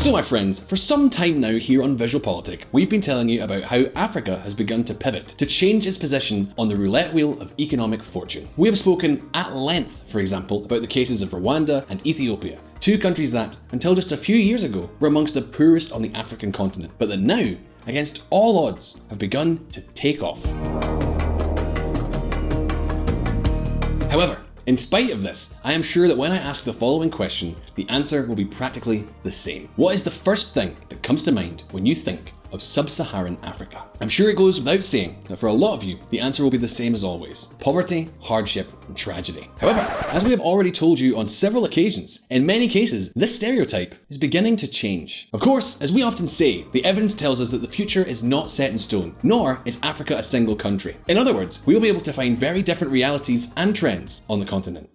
So my friends, for some time now here on VisualPolitik, we've been telling you about how Africa has begun to pivot, to change its position on the roulette wheel of economic fortune. We have spoken at length, for example, about the cases of Rwanda and Ethiopia, two countries that, until just a few years ago, were amongst the poorest on the African continent, but that now, against all odds, have begun to take off. However, in spite of this, I am sure that when I ask the following question, the answer will be practically the same. What is the first thing that comes to mind when you think of sub-Saharan Africa? I'm sure it goes without saying that for a lot of you, the answer will be the same as always: poverty, hardship, and tragedy. However, as we have already told you on several occasions, in many cases, this stereotype is beginning to change. Of course, as we often say, the evidence tells us that the future is not set in stone, nor is Africa a single country. In other words, we will be able to find very different realities and trends on the continent.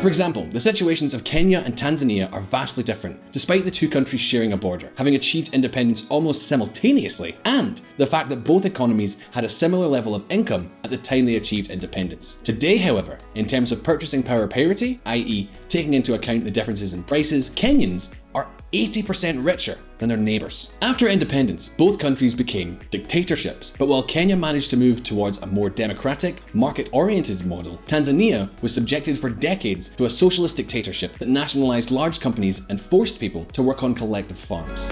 For example, the situations of Kenya and Tanzania are vastly different, despite the two countries sharing a border, having achieved independence almost simultaneously, and the fact that both economies had a similar level of income at the time they achieved independence. Today, however, in terms of purchasing power parity, i.e. taking into account the differences in prices, Kenyans are 80% richer than their neighbours. After independence, both countries became dictatorships, but while Kenya managed to move towards a more democratic, market-oriented model, Tanzania was subjected for decades to a socialist dictatorship that nationalised large companies and forced people to work on collective farms.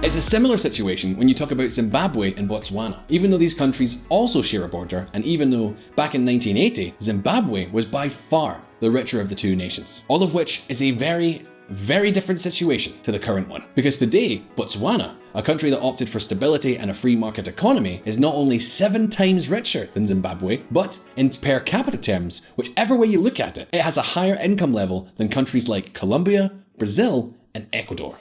It's a similar situation when you talk about Zimbabwe and Botswana. Even though these countries also share a border, and even though back in 1980, Zimbabwe was by far the richer of the two nations. All of which is a very different situation to the current one. Because today, Botswana, a country that opted for stability and a free market economy, is not only 7 times richer than Zimbabwe, but in per capita terms, whichever way you look at it, it has a higher income level than countries like Colombia, Brazil, and Ecuador.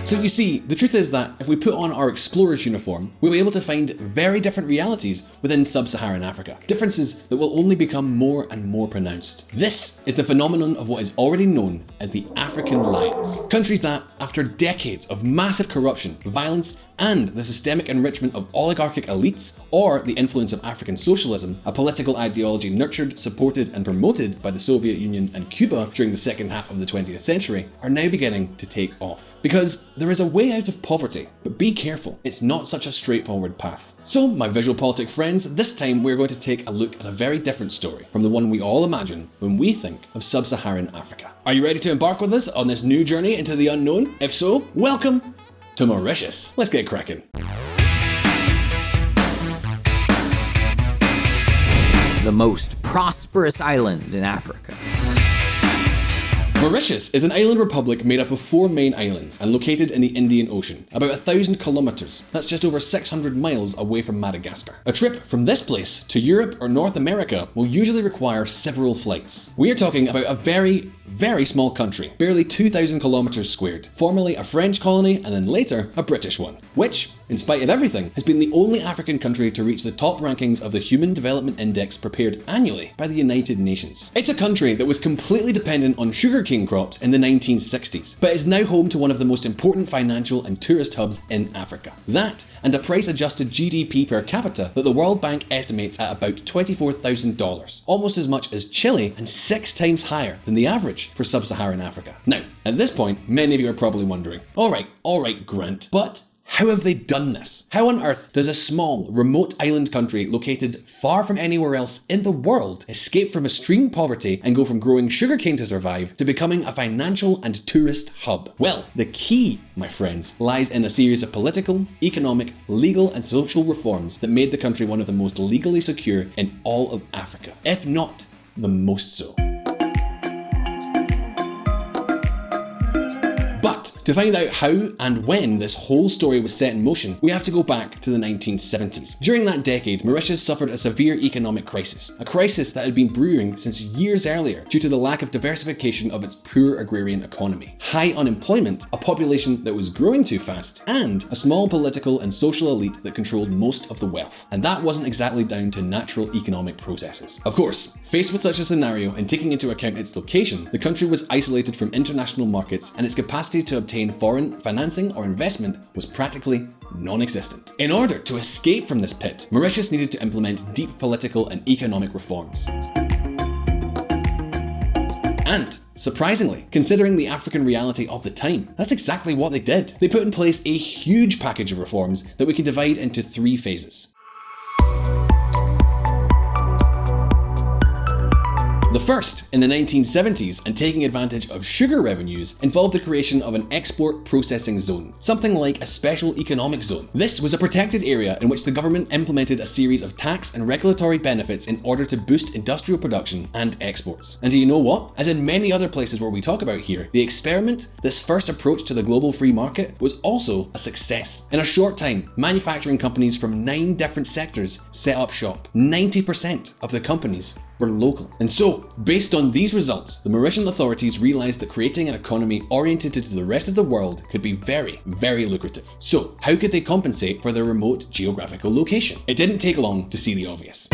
So you see, the truth is that if we put on our explorer's uniform, we'll be able to find very different realities within sub-Saharan Africa. Differences that will only become more and more pronounced. This is the phenomenon of what is already known as the African Lions. Countries that, after decades of massive corruption, violence, and the systemic enrichment of oligarchic elites, or the influence of African socialism, a political ideology nurtured, supported, and promoted by the Soviet Union and Cuba during the second half of the 20th century, are now beginning to take off. Because there is a way out of poverty, but be careful, it's not such a straightforward path. So, my VisualPolitik friends, this time we're going to take a look at a very different story from the one we all imagine when we think of sub-Saharan Africa. Are you ready to embark with us on this new journey into the unknown? If so, welcome to Mauritius. Let's get cracking. The most prosperous island in Africa. Mauritius is an island republic made up of 4 main islands and located in the Indian Ocean, about 1,000 kilometers. That's just over 600 miles away from Madagascar. A trip from this place to Europe or North America will usually require several flights. We are talking about a very small country, barely 2,000 kilometers squared, formerly a French colony and then later a British one, which, in spite of everything, has been the only African country to reach the top rankings of the Human Development Index prepared annually by the United Nations. It's a country that was completely dependent on sugarcane crops in the 1960s, but is now home to one of the most important financial and tourist hubs in Africa. That, and a price-adjusted GDP per capita that the World Bank estimates at about $24,000, almost as much as Chile and 6 times higher than the average for sub-Saharan Africa. Now, at this point, many of you are probably wondering, all right, Grant, but how have they done this? How on earth does a small, remote island country located far from anywhere else in the world escape from extreme poverty and go from growing sugarcane to survive to becoming a financial and tourist hub? Well, the key, my friends, lies in a series of political, economic, legal, and social reforms that made the country one of the most legally secure in all of Africa, if not the most so. But to find out how and when this whole story was set in motion, we have to go back to the 1970s. During that decade, Mauritius suffered a severe economic crisis, a crisis that had been brewing since years earlier due to the lack of diversification of its poor agrarian economy, high unemployment, a population that was growing too fast, and a small political and social elite that controlled most of the wealth. And that wasn't exactly down to natural economic processes. Of course, faced with such a scenario and taking into account its location, the country was isolated from international markets and its capacity to obtain foreign financing or investment was practically non-existent. In order to escape from this pit, Mauritius needed to implement deep political and economic reforms. And, surprisingly, considering the African reality of the time, that's exactly what they did. They put in place a huge package of reforms that we can divide into 3 phases. The first, in the 1970s, and taking advantage of sugar revenues, involved the creation of an export processing zone, something like a special economic zone. This was a protected area in which the government implemented a series of tax and regulatory benefits in order to boost industrial production and exports. And do you know what? As in many other places where we talk about here, the experiment, this first approach to the global free market, was also a success. In a short time, manufacturing companies from 9 different sectors set up shop. 90% of the companies were local. And so, based on these results, the Mauritian authorities realized that creating an economy oriented to the rest of the world could be very, very lucrative. So, how could they compensate for their remote geographical location? It didn't take long to see the obvious.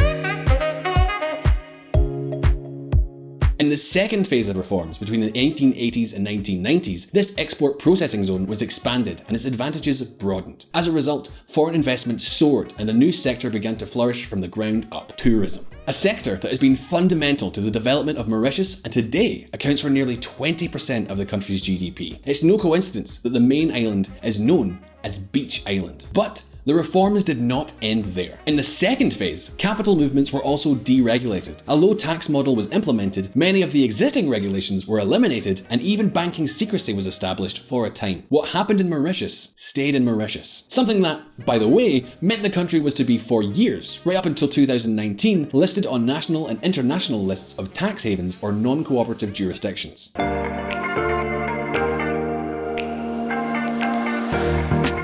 In the second phase of reforms, between the 1880s and 1990s, this export processing zone was expanded and its advantages broadened. As a result, foreign investment soared and a new sector began to flourish from the ground up: tourism. A sector that has been fundamental to the development of Mauritius and today accounts for nearly 20% of the country's GDP. It's no coincidence that the main island is known as Beach Island. But the reforms did not end there. In the second phase, capital movements were also deregulated. A low tax model was implemented, many of the existing regulations were eliminated, and even banking secrecy was established for a time. What happened in Mauritius stayed in Mauritius. Something that, by the way, meant the country was to be for years, right up until 2019, listed on national and international lists of tax havens or non-cooperative jurisdictions.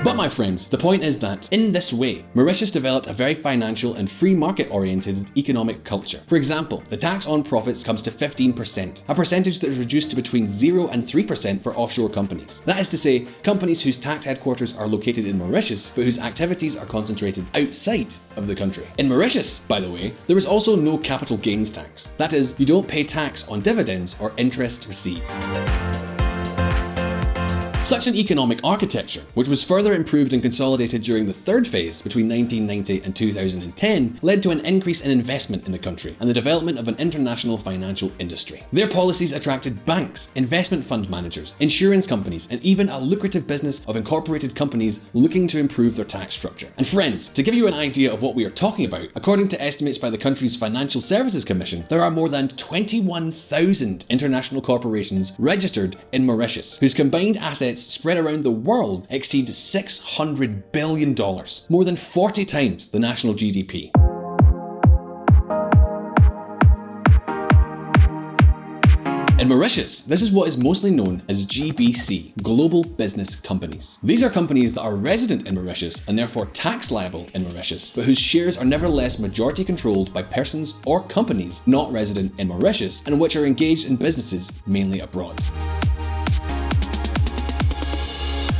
But my friends, the point is that, in this way, Mauritius developed a very financial and free market-oriented economic culture. For example, the tax on profits comes to 15%, a percentage that is reduced to between 0 and 3% for offshore companies. That is to say, companies whose tax headquarters are located in Mauritius, but whose activities are concentrated outside of the country. In Mauritius, by the way, there is also no capital gains tax. That is, you don't pay tax on dividends or interest received. Such an economic architecture, which was further improved and consolidated during the third phase between 1990 and 2010, led to an increase in investment in the country and the development of an international financial industry. Their policies attracted banks, investment fund managers, insurance companies, and even a lucrative business of incorporated companies looking to improve their tax structure. And friends, to give you an idea of what we are talking about, according to estimates by the country's Financial Services Commission, there are more than 21,000 international corporations registered in Mauritius, whose combined assets spread around the world exceed $600 billion, more than 40 times the national GDP. In Mauritius, this is what is mostly known as GBC, Global Business Companies. These are companies that are resident in Mauritius and therefore tax liable in Mauritius, but whose shares are nevertheless majority controlled by persons or companies not resident in Mauritius and which are engaged in businesses mainly abroad.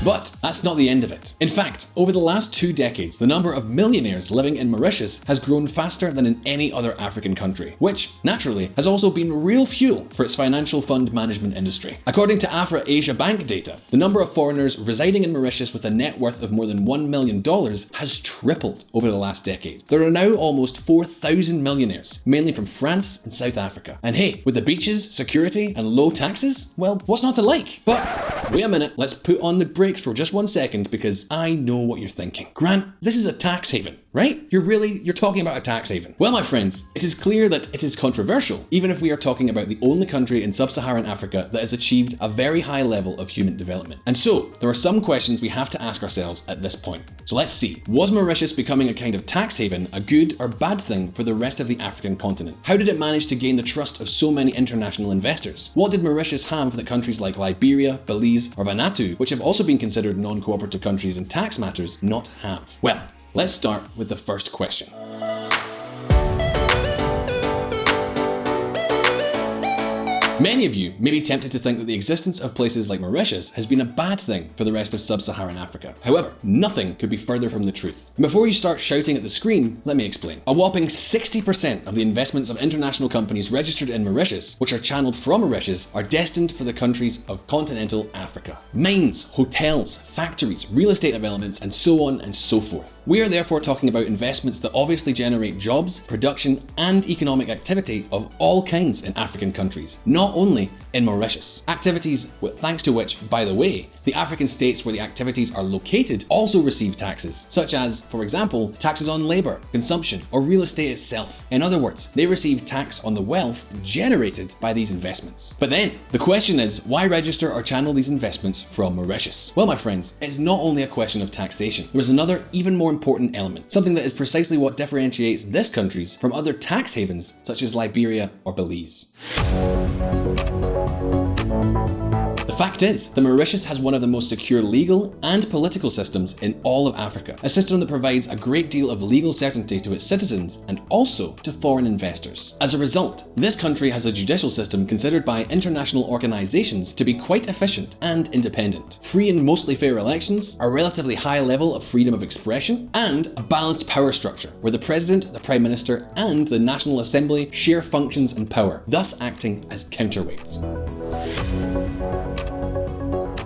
But that's not the end of it. In fact, over the last 2 decades, the number of millionaires living in Mauritius has grown faster than in any other African country, which, naturally, has also been real fuel for its financial fund management industry. According to Afra Asia Bank data, the number of foreigners residing in Mauritius with a net worth of more than $1 million has tripled over the last decade. There are now almost 4,000 millionaires, mainly from France and South Africa. And hey, with the beaches, security, and low taxes, well, what's not to like? But wait a minute, let's put on the brakes for just 1 second because I know what you're thinking. Grant, this is a tax haven, right? You're talking about a tax haven. Well, my friends, it is clear that it is controversial, even if we are talking about the only country in sub-Saharan Africa that has achieved a very high level of human development. And so, there are some questions we have to ask ourselves at this point. So let's see. Was Mauritius becoming a kind of tax haven a good or bad thing for the rest of the African continent? How did it manage to gain the trust of so many international investors? What did Mauritius have that countries like Liberia, Belize, or Vanuatu, which have also been considered non-cooperative countries in tax matters, not have? Well, let's start with the first question. Many of you may be tempted to think that the existence of places like Mauritius has been a bad thing for the rest of sub-Saharan Africa. However, nothing could be further from the truth. And before you start shouting at the screen, let me explain. A whopping 60% of the investments of international companies registered in Mauritius, which are channeled from Mauritius, are destined for the countries of continental Africa. Mines, hotels, factories, real estate developments, and so on and so forth. We are therefore talking about investments that obviously generate jobs, production, and economic activity of all kinds in African countries, not only in Mauritius. Activities thanks to which, by the way, the African states where the activities are located also receive taxes, such as, for example, taxes on labour, consumption, or real estate itself. In other words, they receive tax on the wealth generated by these investments. But then, the question is, why register or channel these investments from Mauritius? Well, my friends, it's not only a question of taxation. There is another, even more important element, something that is precisely what differentiates this countries from other tax havens, such as Liberia or Belize. The fact is that Mauritius has one of the most secure legal and political systems in all of Africa, a system that provides a great deal of legal certainty to its citizens and also to foreign investors. As a result, this country has a judicial system considered by international organizations to be quite efficient and independent, free and mostly fair elections, a relatively high level of freedom of expression, and a balanced power structure where the president, the prime minister, and the National Assembly share functions and power, thus acting as counterweights.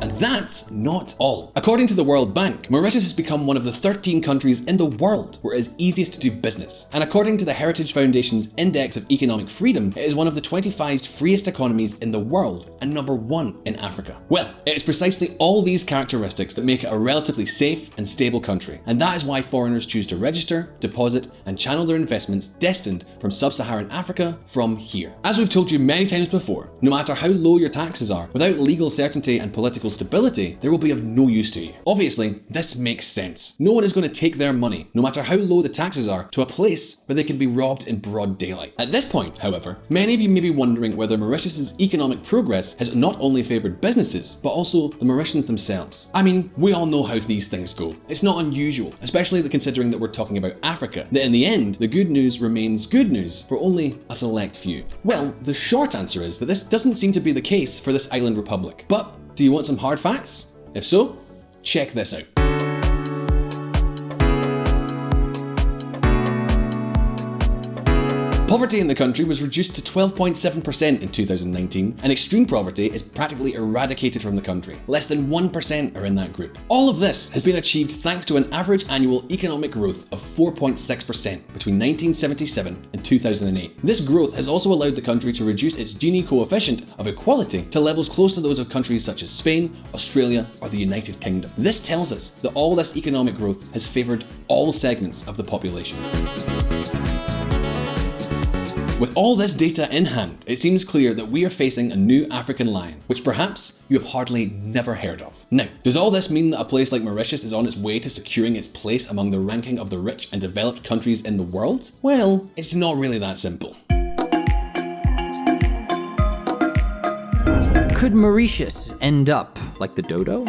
And that's not all. According to the World Bank, Mauritius has become one of the 13 countries in the world where it is easiest to do business. And according to the Heritage Foundation's Index of Economic Freedom, it is one of the 25 freest economies in the world and number 1 in Africa. Well, it is precisely all these characteristics that make it a relatively safe and stable country. And that is why foreigners choose to register, deposit, and channel their investments destined from sub-Saharan Africa from here. As we've told you many times before, no matter how low your taxes are, without legal certainty and political stability, they will be of no use to you. Obviously, this makes sense. No one is going to take their money, no matter how low the taxes are, to a place where they can be robbed in broad daylight. At this point, however, many of you may be wondering whether Mauritius's economic progress has not only favoured businesses, but also the Mauritians themselves. I mean, we all know how these things go. It's not unusual, especially considering that we're talking about Africa, that in the end, the good news remains good news for only a select few. Well, the short answer is that this doesn't seem to be the case for this island republic. But do you want some hard facts? If so, check this out. Poverty in the country was reduced to 12.7% in 2019, and extreme poverty is practically eradicated from the country. Less than 1% are in that group. All of this has been achieved thanks to an average annual economic growth of 4.6% between 1977 and 2008. This growth has also allowed the country to reduce its Gini coefficient of equality to levels close to those of countries such as Spain, Australia, or the United Kingdom. This tells us that all this economic growth has favoured all segments of the population. With all this data in hand, it seems clear that we are facing a new African lion, which perhaps you have hardly never heard of. Now, does all this mean that a place like Mauritius is on its way to securing its place among the ranking of the rich and developed countries in the world? Well, it's not really that simple. Could Mauritius end up like the dodo?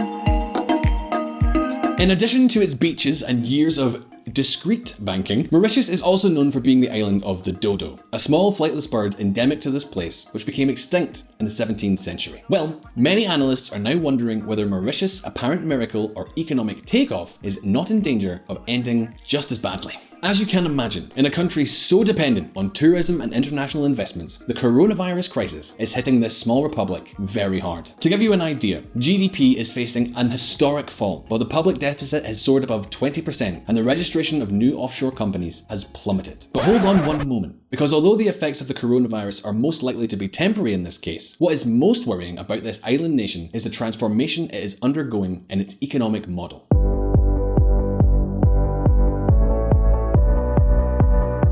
In addition to its beaches and years of discreet banking, Mauritius is also known for being the island of the dodo, a small flightless bird endemic to this place, which became extinct in the 17th century. Well, many analysts are now wondering whether Mauritius' apparent miracle or economic takeoff is not in danger of ending just as badly. As you can imagine, in a country so dependent on tourism and international investments, the coronavirus crisis is hitting this small republic very hard. To give you an idea, GDP is facing an historic fall, while the public deficit has soared above 20% and the registration of new offshore companies has plummeted. But hold on one moment, because although the effects of the coronavirus are most likely to be temporary in this case, what is most worrying about this island nation is the transformation it is undergoing in its economic model.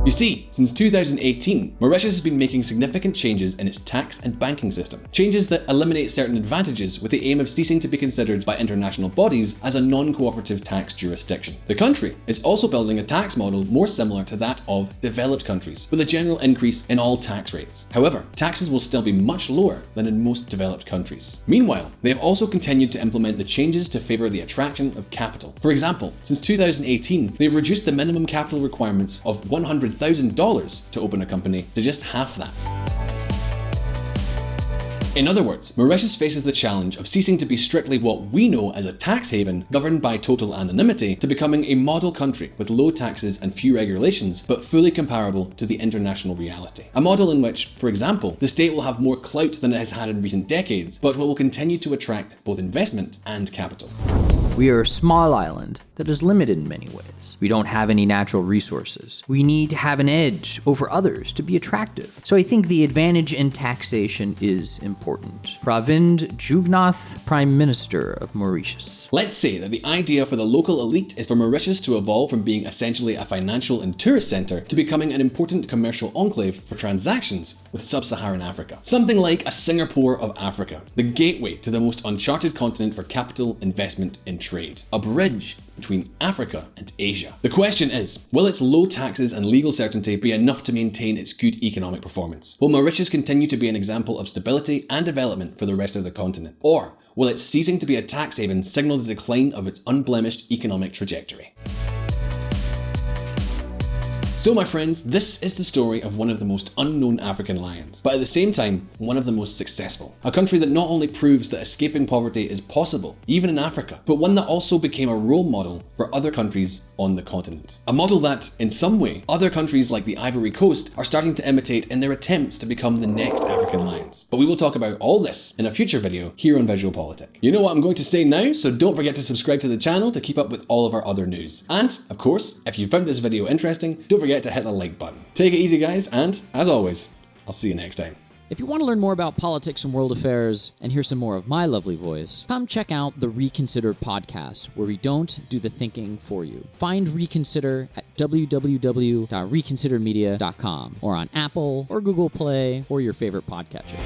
You see, since 2018, Mauritius has been making significant changes in its tax and banking system. Changes that eliminate certain advantages with the aim of ceasing to be considered by international bodies as a non-cooperative tax jurisdiction. The country is also building a tax model more similar to that of developed countries, with a general increase in all tax rates. However, taxes will still be much lower than in most developed countries. Meanwhile, they have also continued to implement the changes to favour the attraction of capital. For example, since 2018, they've reduced the minimum capital requirements of $100,000 to open a company to just half that. In other words, Mauritius faces the challenge of ceasing to be strictly what we know as a tax haven governed by total anonymity to becoming a model country with low taxes and few regulations, but fully comparable to the international reality. A model in which, for example, the state will have more clout than it has had in recent decades, but will continue to attract both investment and capital. We are a small island that is limited in many ways. We don't have any natural resources. We need to have an edge over others to be attractive. So I think the advantage in taxation is important. Pravind Jugnauth, Prime Minister of Mauritius. Let's say that the idea for the local elite is for Mauritius to evolve from being essentially a financial and tourist center to becoming an important commercial enclave for transactions with sub-Saharan Africa. Something like a Singapore of Africa, the gateway to the most uncharted continent for capital, investment, and trade. A bridge between Africa and Asia. The question is, will its low taxes and legal certainty be enough to maintain its good economic performance? Will Mauritius continue to be an example of stability and development for the rest of the continent? Or will its ceasing to be a tax haven signal the decline of its unblemished economic trajectory? So my friends, this is the story of one of the most unknown African lions, but at the same time, one of the most successful. A country that not only proves that escaping poverty is possible, even in Africa, but one that also became a role model for other countries on the continent. A model that, in some way, other countries like the Ivory Coast are starting to imitate in their attempts to become the next African lions. But we will talk about all this in a future video here on VisualPolitik. You know what I'm going to say now, so don't forget to subscribe to the channel to keep up with all of our other news. And, of course, if you found this video interesting, don't forget to hit the like button. Take it easy, guys, and as always, I'll see you next time. If you want to learn more about politics and world affairs and hear some more of my lovely voice, come check out the Reconsider podcast, where we don't do the thinking for you. Find Reconsider at www.reconsidermedia.com or on Apple or Google Play or your favorite podcatcher.